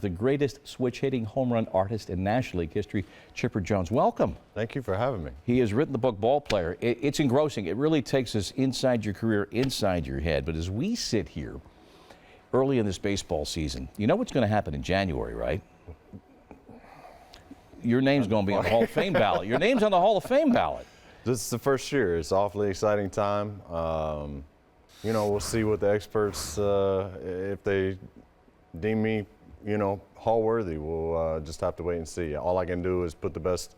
The greatest switch-hitting home run artist in National League history, Chipper Jones. Welcome. Thank you for having me. He has written the book Ball Player. It's engrossing. It really takes us inside your career, inside your head. But as we sit here early in this baseball season, you know what's going to happen in January, right? Your name's going to be on the Hall of Fame ballot. Your name's on the Hall of Fame ballot. This is the first year. It's an awfully exciting time. You know, we'll see what the experts, if they deem me, Hall worthy. We'll just have to wait and see. All I can do is put the best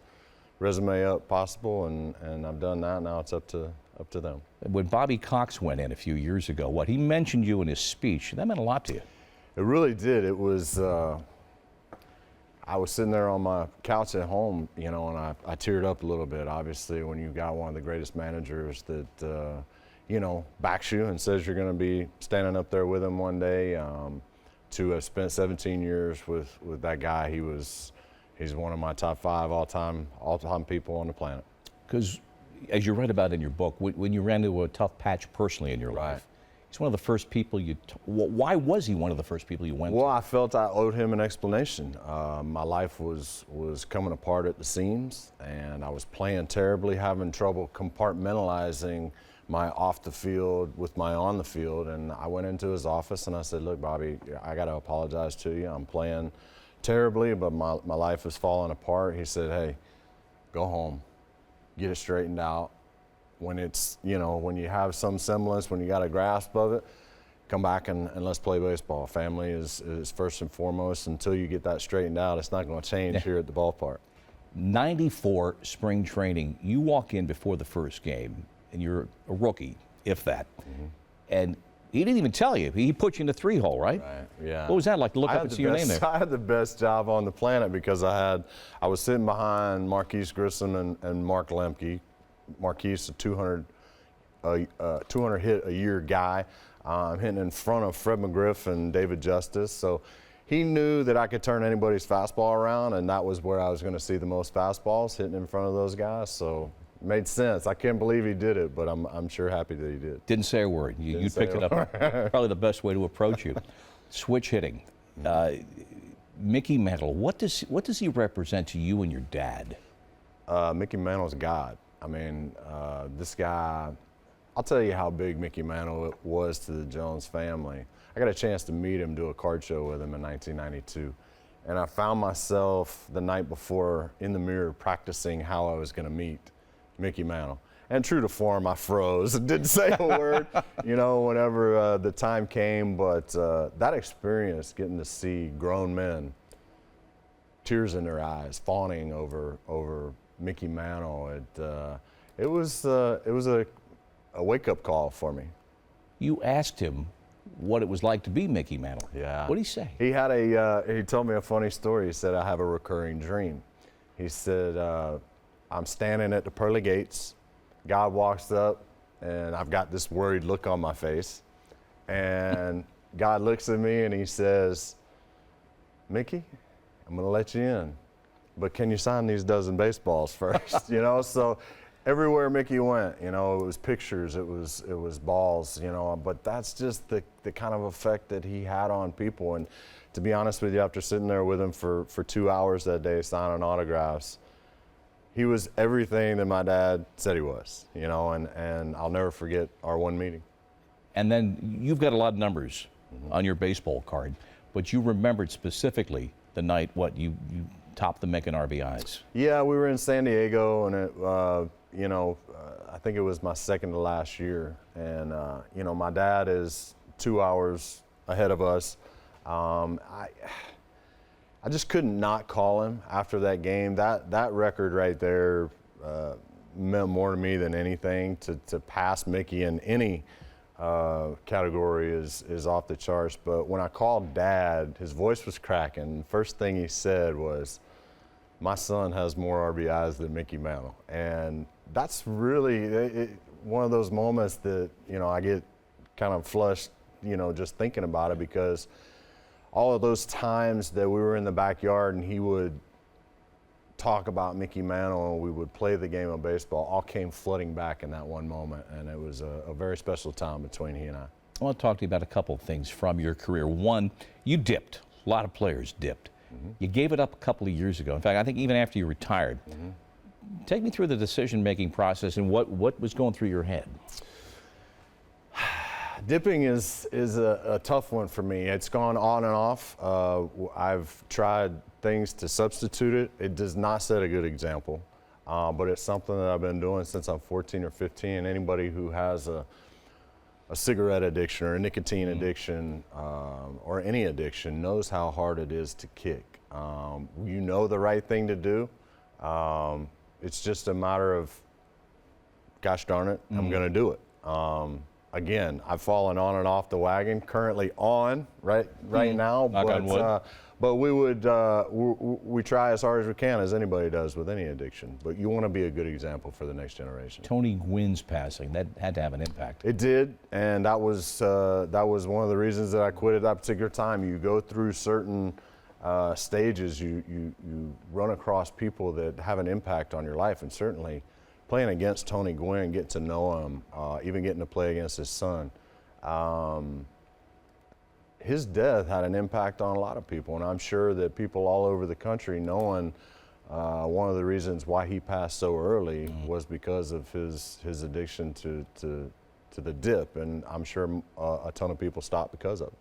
resume up possible, and I've done that. Now it's up to them. When Bobby Cox went in a few years ago, he mentioned you in his speech, that meant a lot to you. It really did. It was, I was sitting there on my couch at home, and I teared up a little bit, obviously, when you got one of the greatest managers that, backs you and says you're going to be standing up there with him one day. To have spent 17 years with that guy, he's one of my top 5 all-time people on the planet. Because, as you write about in your book, when you ran into a tough patch personally in your life, he's one of the first people why was he one of the first people you went to? Well, I felt I owed him an explanation. My life was coming apart at the seams, and I was playing terribly, having trouble compartmentalizing my off the field with my on the field. And I went into his office and I said, look, Bobby, I got to apologize to you. I'm playing terribly, but my life is falling apart. He said, hey, go home, get it straightened out. When it's, when you have some semblance, when you got a grasp of it, come back and let's play baseball. Family is first and foremost. Until you get that straightened out, it's not going to change here at the ballpark. 94 spring training, you walk in before the first game, and you're a rookie, if that. Mm-hmm. And he didn't even tell you. He put you in the 3-hole, right? Right, yeah. What was that like to look up and see your name there? I had the best job on the planet because I was sitting behind Marquise Grissom and Mark Lemke. Marquise, a 200 hit a year guy. I'm hitting in front of Fred McGriff and David Justice. So he knew that I could turn anybody's fastball around, and that was where I was going to see the most fastballs, hitting in front of those guys. So it made sense. I can't believe he did it, but I'm sure happy that he did. Didn't say a word. You picked it up. Probably the best way to approach you. Switch hitting. Mickey Mantle, what does he represent to you and your dad? Mickey Mantle's God. I mean, this guy, I'll tell you how big Mickey Mantle was to the Jones family. I got a chance to meet him, do a card show with him in 1992. And I found myself the night before in the mirror practicing how I was going to meet Mickey Mantle. And true to form, I froze and didn't say a word, whenever the time came. But that experience, getting to see grown men, tears in their eyes, fawning over Mickey Mantle, it was a wake-up call for me. You asked him what it was like to be Mickey Mantle. Yeah. What did he say? He told me a funny story. He said, I have a recurring dream. He said, I'm standing at the pearly gates. God walks up, and I've got this worried look on my face. And God looks at me and he says, Mickey, I'm going to let you in, but can you sign these dozen baseballs first? So everywhere Mickey went, it was pictures, it was balls, but that's just the kind of effect that he had on people. And to be honest with you, after sitting there with him for 2 hours that day signing autographs, he was everything that my dad said he was, and I'll never forget our one meeting. And then you've got a lot of numbers on your baseball card, but you remembered specifically the night you topped the Meccan RBIs. Yeah, we were in San Diego, and it, I think it was my second to last year. And, my dad is 2 hours ahead of us. I just couldn't not call him after that game. That record right there meant more to me than anything. To pass Mickey in any category is off the charts. But when I called Dad, his voice was cracking. First thing he said was, my son has more RBIs than Mickey Mantle. And that's really one of those moments that, I get kind of flushed, just thinking about it, because all of those times that we were in the backyard and he would talk about Mickey Mantle and we would play the game of baseball all came flooding back in that one moment. And it was a very special time between he and I. I want to talk to you about a couple of things from your career. One, you dipped A lot of players dipped. You gave it up a couple of years ago. In fact, I think even after you retired. Take me through the decision-making process and what was going through your head. Dipping is a tough one for me. It's gone on and off. I've tried things to substitute it. It does not set a good example, but it's something that I've been doing since I'm 14 or 15. Anybody who has a cigarette addiction or a nicotine addiction or any addiction knows how hard it is to kick. You know the right thing to do. It's just a matter of, gosh darn it, I'm going to do it. Again, I've fallen on and off the wagon. Currently on right now, Knock on wood. But we try as hard as we can, as anybody does with any addiction. But you want to be a good example for the next generation. Tony Gwynn's passing, that had to have an impact. It did, and that was one of the reasons that I quit at that particular time. You go through certain stages, you run across people that have an impact on your life, and certainly playing against Tony Gwynn, getting to know him, even getting to play against his son. His death had an impact on a lot of people, and I'm sure that people all over the country knowing one of the reasons why he passed so early was because of his addiction to the dip, and I'm sure a ton of people stopped because of it.